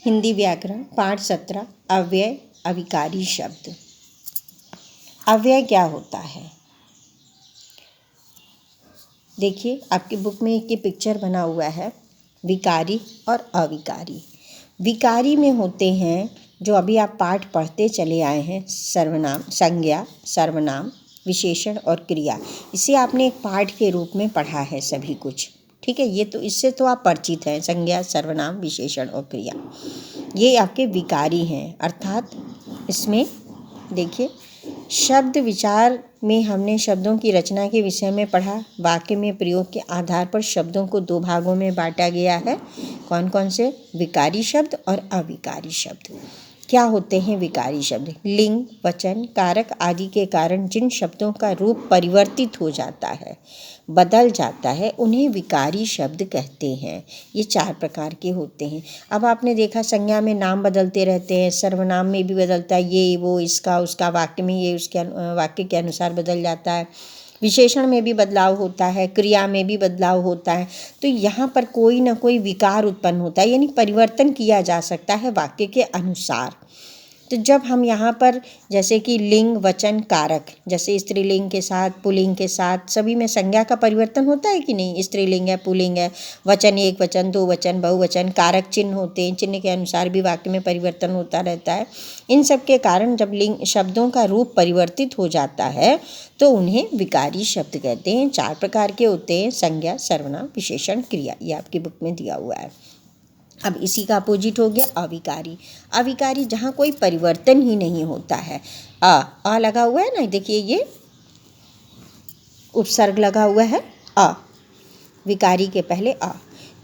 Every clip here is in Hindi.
हिंदी व्याकरण पाठ 17 अव्यय अविकारी शब्द। अव्यय क्या होता है? देखिए आपकी बुक में एक ये पिक्चर बना हुआ है, विकारी और अविकारी। विकारी में होते हैं जो अभी आप पाठ पढ़ते चले आए हैं, सर्वनाम, संज्ञा, सर्वनाम, विशेषण और क्रिया। इसे आपने एक पाठ के रूप में पढ़ा है सभी कुछ, ठीक है। ये तो इससे तो आप परिचित हैं, संज्ञा, सर्वनाम, विशेषण और क्रिया। ये आपके विकारी हैं, अर्थात इसमें देखिए शब्द विचार में हमने शब्दों की रचना के विषय में पढ़ा। वाक्य में प्रयोग के आधार पर शब्दों को दो भागों में बांटा गया है। कौन कौन से? विकारी शब्द और अविकारी शब्द। क्या होते हैं विकारी शब्द? लिंग, वचन, कारक आदि के कारण जिन शब्दों का रूप परिवर्तित हो जाता है, बदल जाता है, उन्हें विकारी शब्द कहते हैं। ये 4 प्रकार के होते हैं। अब आपने देखा संज्ञा में नाम बदलते रहते हैं, सर्वनाम में भी बदलता है, ये वो इसका उसका, वाक्य में ये उसके वाक्य के अनुसार बदल जाता है, विशेषण में भी बदलाव होता है, क्रिया में भी बदलाव होता है। तो यहाँ पर कोई ना कोई विकार उत्पन्न होता है, यानी परिवर्तन किया जा सकता है वाक्य के अनुसार। तो जब हम यहाँ पर जैसे कि लिंग, वचन, कारक, जैसे स्त्रीलिंग के साथ, पुल्लिंग के साथ, सभी में संज्ञा का परिवर्तन होता है कि नहीं? स्त्रीलिंग है, पुल्लिंग है, वचन एक वचन, दो वचन, बहुवचन, कारक चिन्ह होते हैं, चिन्ह के अनुसार भी वाक्य में परिवर्तन होता रहता है। इन सब के कारण जब लिंग शब्दों का रूप परिवर्तित हो जाता है तो उन्हें विकारी शब्द कहते हैं। 4 प्रकार के होते हैं, संज्ञा, सर्वनाम, विशेषण, क्रिया। ये आपकी बुक में दिया हुआ है। अब इसी का अपोजिट हो गया अविकारी। अविकारी जहाँ कोई परिवर्तन ही नहीं होता है। आ लगा हुआ है ना, देखिए ये उपसर्ग लगा हुआ है आ, विकारी के पहले आ।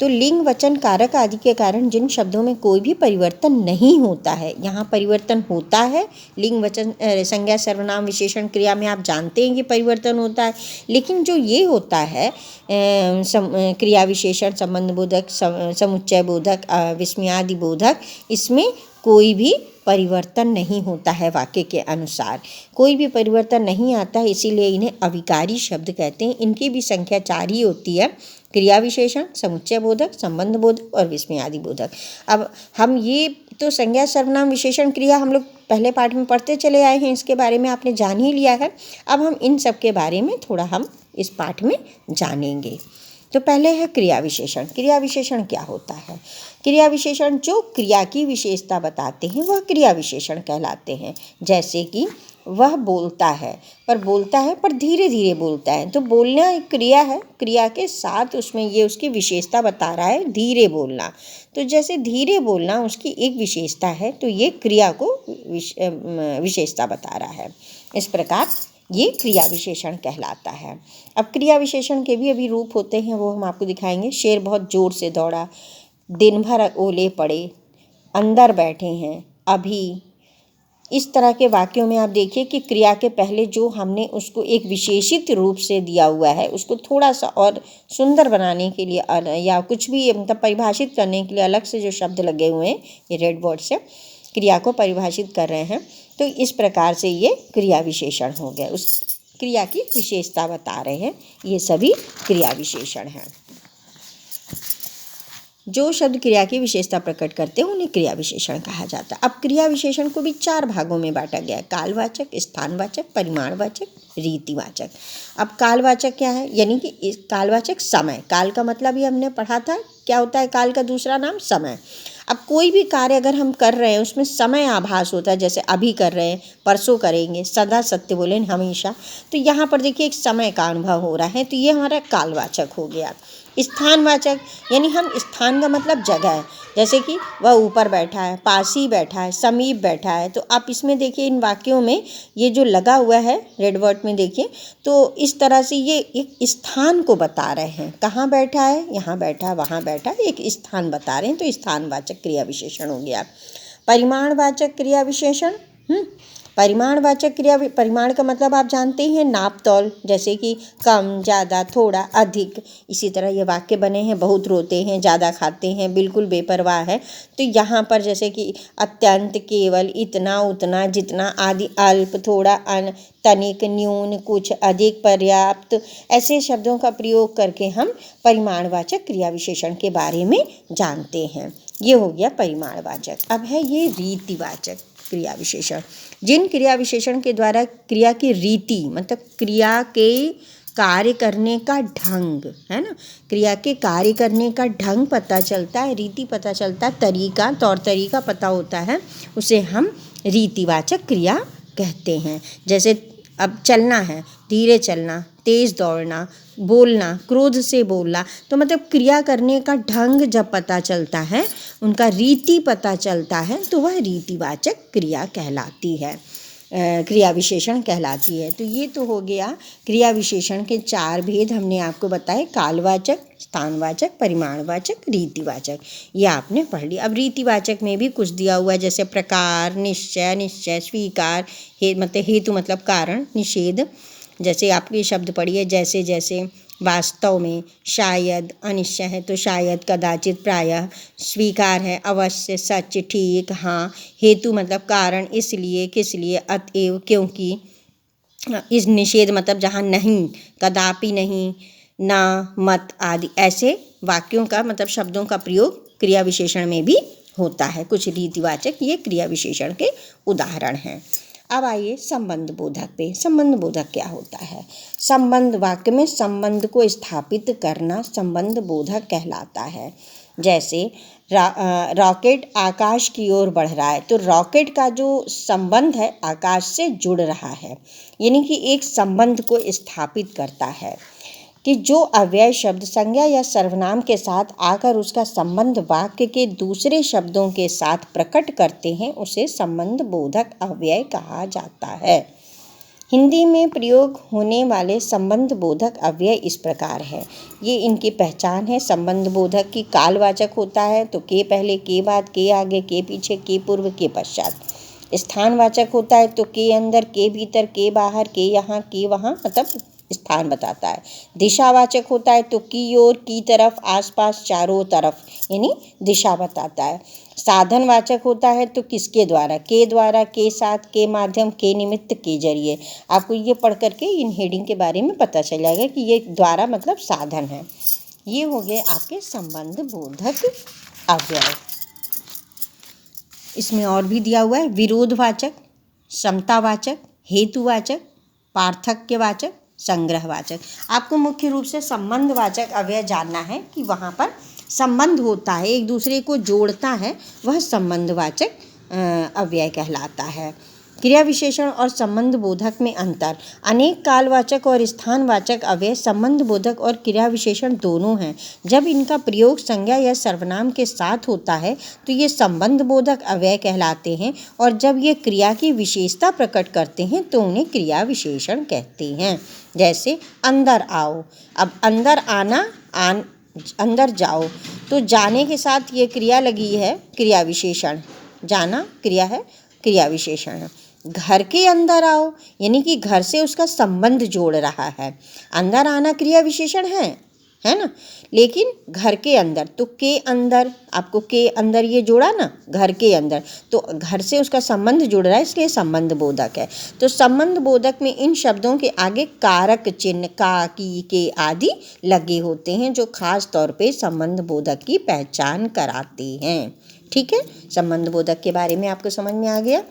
तो लिंग, वचन, कारक आदि के कारण जिन शब्दों में कोई भी परिवर्तन नहीं होता है, यहाँ परिवर्तन होता है। लिंग, वचन, संज्ञा, सर्वनाम, विशेषण, क्रिया में आप जानते हैं कि परिवर्तन होता है, लेकिन जो ये होता है क्रिया विशेषण, संबंध बोधक, समुच्चय बोधक, विस्मयादि बोधक, इसमें कोई भी परिवर्तन नहीं होता है वाक्य के अनुसार, कोई भी परिवर्तन नहीं आता है, इसीलिए इन्हें अविकारी शब्द कहते हैं। इनकी भी संख्या 4 ही होती है, क्रिया विशेषण, समुच्चय बोधक, संबंध बोधक और विस्मयादि बोधक। अब हम ये तो संज्ञा, सर्वनाम, विशेषण, क्रिया हम लोग पहले पाठ में पढ़ते चले आए हैं, इसके बारे में आपने जान ही लिया है। अब हम इन सब के बारे में थोड़ा हम इस पाठ में जानेंगे। तो पहले है क्रिया विशेषण। क्रिया विशेषण क्या होता है? क्रिया विशेषण जो क्रिया की विशेषता बताते हैं वह क्रिया विशेषण कहलाते हैं। जैसे कि वह बोलता है पर धीरे धीरे बोलता है, तो बोलना एक क्रिया है, क्रिया के साथ उसमें ये उसकी विशेषता बता रहा है, धीरे बोलना। तो जैसे धीरे बोलना उसकी एक विशेषता है, तो ये क्रिया को विशेषता बता रहा है। इस प्रकार ये क्रिया विशेषण कहलाता है। अब क्रिया विशेषण के भी अभी रूप होते हैं, वो हम आपको दिखाएंगे। शेर बहुत ज़ोर से दौड़ा, दिन भर ओले पड़े, अंदर बैठे हैं, अभी। इस तरह के वाक्यों में आप देखिए कि क्रिया के पहले जो हमने उसको एक विशेषित रूप से दिया हुआ है, उसको थोड़ा सा और सुंदर बनाने के लिए या कुछ भी मतलब परिभाषित करने के लिए अलग से जो शब्द लगे हुए हैं, ये रेड बोर्ड से क्रिया को परिभाषित कर रहे हैं। तो इस प्रकार से ये क्रिया विशेषण हो गया, उस क्रिया की विशेषता बता रहे हैं। ये सभी क्रिया विशेषण हैं। जो शब्द क्रिया की विशेषता प्रकट करते हैं उन्हें क्रिया विशेषण कहा जाता है। अब क्रिया विशेषण को भी 4 भागों में बांटा गया है, कालवाचक, स्थानवाचक, परिमाणवाचक, रीतिवाचक। अब कालवाचक क्या है? यानी कि कालवाचक समय, काल का मतलब ही हमने पढ़ा था, क्या होता है काल का दूसरा नाम? समय। अब कोई भी कार्य अगर हम कर रहे हैं उसमें समय आभास होता है, जैसे अभी कर रहे हैं, परसों करेंगे, सदा सत्य बोले हमेशा, तो यहाँ पर देखिए एक समय का अनुभव हो रहा है, तो ये हमारा कालवाचक हो गया। स्थानवाचक यानी हम स्थान का मतलब जगह है, जैसे कि वह ऊपर बैठा है, पास ही बैठा है, समीप बैठा है। तो आप इसमें देखिए इन वाक्यों में ये जो लगा हुआ है रेड वर्ड में देखिए, तो इस तरह से ये एक स्थान को बता रहे हैं। कहाँ बैठा है? यहाँ बैठा है, वहाँ बैठा है, एक स्थान बता रहे हैं, तो स्थानवाचक क्रिया विशेषण हो गया। परिमाणवाचक क्रिया विशेषण, परिमाणवाचक क्रिया, परिमाण का मतलब आप जानते ही हैं, नाप तौल, जैसे कि कम, ज़्यादा, थोड़ा, अधिक। इसी तरह ये वाक्य बने हैं, बहुत रोते हैं, ज़्यादा खाते हैं, बिल्कुल बेपरवाह है। तो यहाँ पर जैसे कि अत्यंत, केवल, इतना, उतना, जितना आदि, अल्प, थोड़ा, तनिक, न्यून, कुछ, अधिक, पर्याप्त, ऐसे शब्दों का प्रयोग करके हम परिमाणवाचक क्रिया विशेषण के बारे में जानते हैं। ये हो गया परिमाणवाचक। अब है ये रीतिवाचक क्रिया विशेषण। जिन क्रिया विशेषण के द्वारा क्रिया की रीति मतलब क्रिया के कार्य करने का ढंग, है ना, क्रिया के कार्य करने का ढंग पता चलता है, रीति पता चलता है, तरीका तौर तरीका पता होता है, उसे हम रीतिवाचक क्रिया कहते हैं। जैसे अब चलना है, धीरे चलना, तेज़ दौड़ना, बोलना, क्रोध से बोलना, तो मतलब क्रिया करने का ढंग जब पता चलता है, उनका रीति पता चलता है, तो वह रीतिवाचक क्रिया कहलाती है, क्रिया विशेषण कहलाती है। तो ये तो हो गया क्रिया विशेषण के 4 भेद हमने आपको बताए, कालवाचक, स्थानवाचक, परिमाणवाचक, रीतिवाचक। ये आपने पढ़ लिया। अब रीतिवाचक में भी कुछ दिया हुआ है, जैसे प्रकार, निश्चय, निश्चय, स्वीकार, हेतु मतलब कारण, निषेध। जैसे आपके शब्द पढ़िए, जैसे जैसे, वास्तव में, शायद, अनिश्चय है तो शायद, कदाचित, प्रायः, स्वीकार है अवश्य, सच, ठीक, हाँ, हेतु मतलब कारण, इसलिए, किस लिए, अतएव, क्योंकि, इस निषेध मतलब जहाँ नहीं, कदापि नहीं, ना, मत आदि। ऐसे वाक्यों का मतलब शब्दों का प्रयोग क्रिया विशेषण में भी होता है। कुछ रीतिवाचक ये क्रिया विशेषण के उदाहरण हैं। अब आइए संबंध बोधक पे। संबंध बोधक क्या होता है? संबंध, वाक्य में संबंध को स्थापित करना संबंध बोधक कहलाता है। जैसे रॉकेट आकाश की ओर बढ़ रहा है, तो रॉकेट का जो संबंध है आकाश से जुड़ रहा है, यानी कि एक संबंध को स्थापित करता है कि जो अव्यय शब्द संज्ञा या सर्वनाम के साथ आकर उसका संबंध वाक्य के दूसरे शब्दों के साथ प्रकट करते हैं, उसे संबंध बोधक अव्यय कहा जाता है। हिंदी में प्रयोग होने वाले संबंध बोधक अव्यय इस प्रकार है। ये इनकी पहचान है। संबंध बोधक की कालवाचक होता है तो के पहले, के बाद, के आगे, के पीछे, के पूर्व, के पश्चात। स्थानवाचक होता है तो के अंदर, के भीतर, के बाहर, के यहाँ, के वहाँ, मतलब स्थान बताता है। दिशावाचक होता है तो की ओर, की तरफ, आसपास, चारों तरफ, यानी दिशा बताता है। साधनवाचक होता है तो किसके द्वारा, के द्वारा, के साथ, के माध्यम, के निमित्त, के जरिए। आपको ये पढ़ करके इन हेडिंग के बारे में पता चल जाएगा कि ये द्वारा मतलब साधन है। ये हो गए आपके संबंध बोधक अव्यय। इसमें और भी दिया हुआ है विरोधवाचक, समतावाचक, हेतुवाचक, पार्थक्यवाचक, संग्रहवाचक। आपको मुख्य रूप से संबंधवाचक अव्यय जानना है कि वहाँ पर संबंध होता है, एक दूसरे को जोड़ता है, वह संबंधवाचक अव्यय कहलाता है। क्रिया विशेषण और संबंध बोधक में अंतर। अनेक कालवाचक और स्थानवाचक अव्यय संबंध बोधक और क्रिया विशेषण दोनों हैं। जब इनका प्रयोग संज्ञा या सर्वनाम के साथ होता है तो ये संबंध बोधक अव्यय कहलाते हैं, और जब ये क्रिया की विशेषता प्रकट करते हैं तो उन्हें क्रिया विशेषण कहते हैं। जैसे अंदर आओ, अब अंदर आना, अंदर जाओ, तो जाने के साथ ये क्रिया लगी है, क्रिया विशेषण। जाना क्रिया है, क्रिया विशेषण। घर के अंदर आओ, यानी कि घर से उसका संबंध जोड़ रहा है। अंदर आना क्रिया विशेषण है ना, लेकिन घर के अंदर, तो के अंदर, आपको के अंदर ये जोड़ा ना, घर के अंदर, तो घर से उसका संबंध जुड़ रहा है, इसलिए संबंध बोधक है। तो संबंध बोधक में इन शब्दों के आगे कारक चिन्ह का, की, के आदि लगे होते हैं, जो खास तौर पे संबंध बोधक की पहचान कराते हैं। ठीक है, संबंध बोधक के बारे में आपको समझ में आ गया।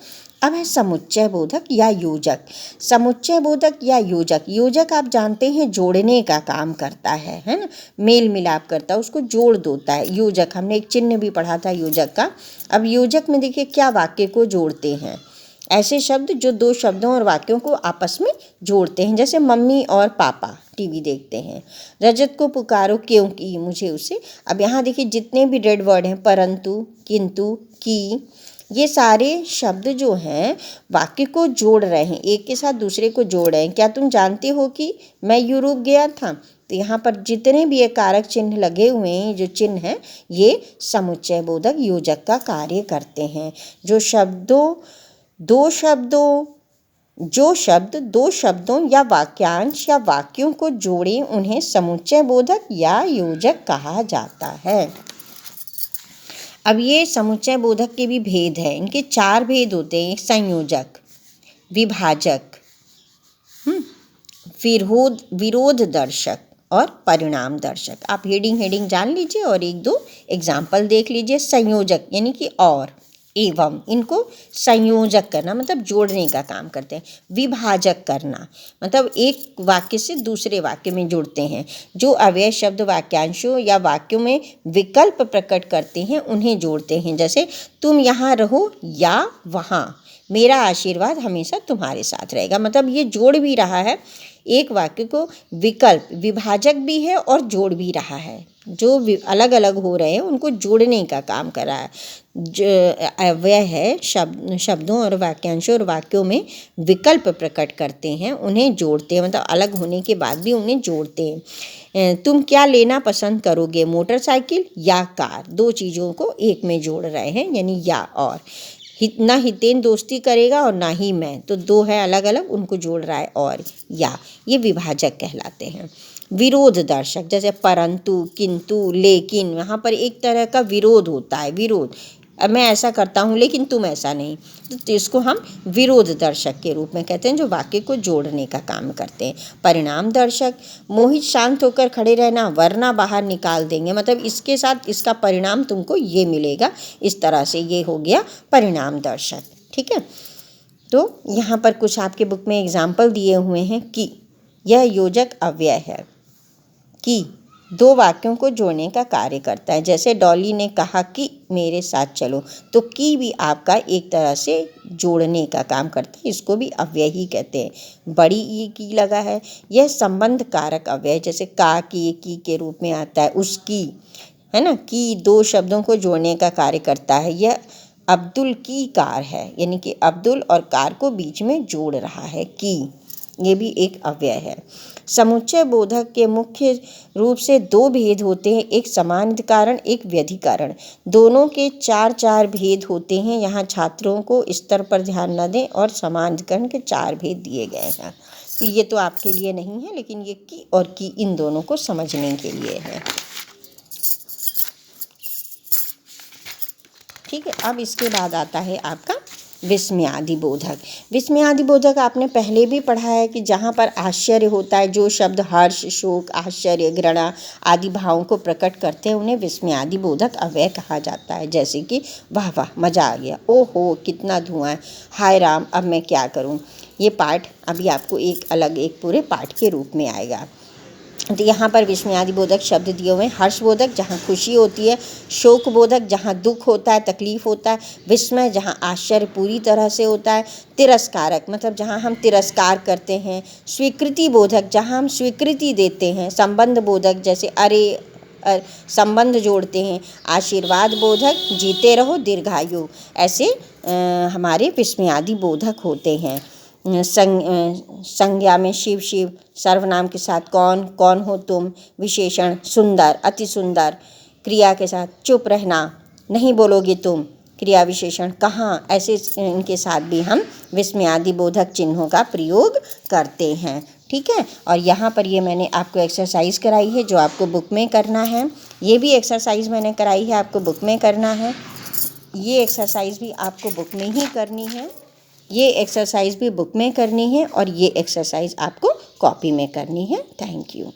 अब है समुच्चय बोधक या योजक। समुच्चय बोधक या योजक, योजक आप जानते हैं जोड़ने का काम करता है ना, मेल मिलाप करता है, उसको जोड़ देता है। योजक, हमने एक चिन्ह भी पढ़ा था योजक का। अब योजक में देखिए क्या वाक्य को जोड़ते हैं, ऐसे शब्द जो दो शब्दों और वाक्यों को आपस में जोड़ते हैं। जैसे मम्मी और पापा टीवी देखते हैं, रजत को पुकारो क्योंकि मुझे उसे। अब यहाँ देखिए जितने भी रेड वर्ड हैं, परंतु, किंतु, की, ये सारे शब्द जो हैं वाक्य को जोड़ रहे हैं, एक के साथ दूसरे को जोड़ रहे हैं। क्या तुम जानते हो कि मैं यूरोप गया था? तो यहाँ पर जितने भी ये कारक चिन्ह लगे हुए हैं, जो चिन्ह हैं, ये समुच्चय बोधक योजक का कार्य करते हैं। जो शब्द दो शब्दों या वाक्यांश या वाक्यों को जोड़े, उन्हें समुच्चय बोधक या योजक कहा जाता है। अब ये समुच्चय बोधक के भी भेद हैं। इनके 4 भेद होते हैं। संयोजक, विभाजक, विरोध दर्शक, और परिणाम दर्शक। आप हेडिंग जान लीजिए और एक दो एग्जाम्पल देख लीजिए। संयोजक यानी कि और, एवं, इनको संयोजक करना मतलब जोड़ने का काम करते हैं। विभाजक करना मतलब एक वाक्य से दूसरे वाक्य में जोड़ते हैं। जो अव्यय शब्द वाक्यांशों या वाक्यों में विकल्प प्रकट करते हैं उन्हें जोड़ते हैं। जैसे तुम यहाँ रहो या वहाँ, मेरा आशीर्वाद हमेशा तुम्हारे साथ रहेगा। मतलब ये जोड़ भी रहा है एक वाक्य को, विकल्प विभाजक भी है और जोड़ भी रहा है। जो अलग अलग हो रहे हैं उनको जोड़ने का काम कर रहा है। जो अव्यय है शब्दों और वाक्यांशों और वाक्यों में विकल्प प्रकट करते हैं उन्हें जोड़ते हैं, मतलब अलग होने के बाद भी उन्हें जोड़ते हैं। तुम क्या लेना पसंद करोगे, मोटरसाइकिल या कार? दो चीज़ों को एक में जोड़ रहे हैं यानी या और। ना हितेन दोस्ती करेगा और ना ही मैं, तो दो है अलग अलग, उनको जोड़ रहा है और या, ये विभाजक कहलाते हैं। विरोध दर्शक जैसे परंतु, किंतु, लेकिन, यहाँ पर एक तरह का विरोध होता है। विरोध, अब मैं ऐसा करता हूँ लेकिन तुम ऐसा नहीं, तो इसको हम विरोध दर्शक के रूप में कहते हैं, जो वाक्य को जोड़ने का काम करते हैं। परिणाम दर्शक, मोहित शांत होकर खड़े रहना वरना बाहर निकाल देंगे, मतलब इसके साथ इसका परिणाम तुमको ये मिलेगा, इस तरह से ये हो गया परिणाम दर्शक। ठीक है, तो यहाँ पर कुछ आपके बुक में एग्जाम्पल दिए हुए हैं कि यह योजक अव्यय है कि दो वाक्यों को जोड़ने का कार्य करता है। जैसे डॉली ने कहा कि मेरे साथ चलो, तो की भी आपका एक तरह से जोड़ने का काम करता है, इसको भी अव्यय ही कहते हैं। बड़ी ई की लगा है, यह संबंध कारक अव्यय, जैसे का की के रूप में आता है। उसकी, है ना, की दो शब्दों को जोड़ने का कार्य करता है। यह अब्दुल की कार है, यानी कि अब्दुल और कार को बीच में जोड़ रहा है की, ये भी एक अव्यय है। समुच्चय बोधक के मुख्य रूप से दो भेद होते हैं, एक समानाधिकरण एक व्यधिकरण। दोनों के चार चार भेद होते हैं। यहाँ छात्रों को स्तर पर ध्यान न दें और समानाधिकरण के चार भेद दिए गए हैं। तो ये तो आपके लिए नहीं है, लेकिन ये की और की इन दोनों को समझने के लिए है। ठीक है, अब इसके बाद आता है आपका विस्मयादि बोधक। विस्मयादि बोधक आपने पहले भी पढ़ा है कि जहाँ पर आश्चर्य होता है, जो शब्द हर्ष, शोक, आश्चर्य, घृणा आदि भावों को प्रकट करते हैं उन्हें विस्मयादि बोधक अव्यय कहा जाता है। जैसे कि वाह वाह, मज़ा आ गया, ओहो कितना धुआं है, हाय राम अब मैं क्या करूँ। ये पाठ अभी आपको एक अलग एक पूरे पाठ के रूप में आएगा। तो यहाँ पर विस्मयादि बोधक शब्द दिए हुए हैं। हर्षबोधक जहाँ खुशी होती है, शोक बोधक जहाँ दुख होता है, तकलीफ होता है, विस्मय जहाँ आश्चर्य पूरी तरह से होता है, तिरस्कारक मतलब जहाँ हम तिरस्कार करते हैं, स्वीकृति बोधक जहाँ हम स्वीकृति देते हैं, संबंध बोधक जैसे अरे संबंध जोड़ते हैं, आशीर्वाद बोधक जीते रहो दीर्घायु, ऐसे हमारे विस्मयादि बोधक होते हैं। संज्ञा में शिव शिव, सर्वनाम के साथ कौन, कौन हो तुम, विशेषण सुंदर, अति सुंदर, क्रिया के साथ चुप रहना, नहीं बोलोगे तुम, क्रिया विशेषण कहाँ, ऐसे इनके साथ भी हम विस्मयादि बोधक चिन्हों का प्रयोग करते हैं। ठीक है, और यहाँ पर ये मैंने आपको एक्सरसाइज कराई है जो आपको बुक में करना है। ये भी एक्सरसाइज मैंने कराई है, आपको बुक में करना है। ये एक्सरसाइज भी आपको बुक में ही करनी है, ये एक्सरसाइज भी बुक में करनी है और ये एक्सरसाइज आपको कॉपी में करनी है। Thank you.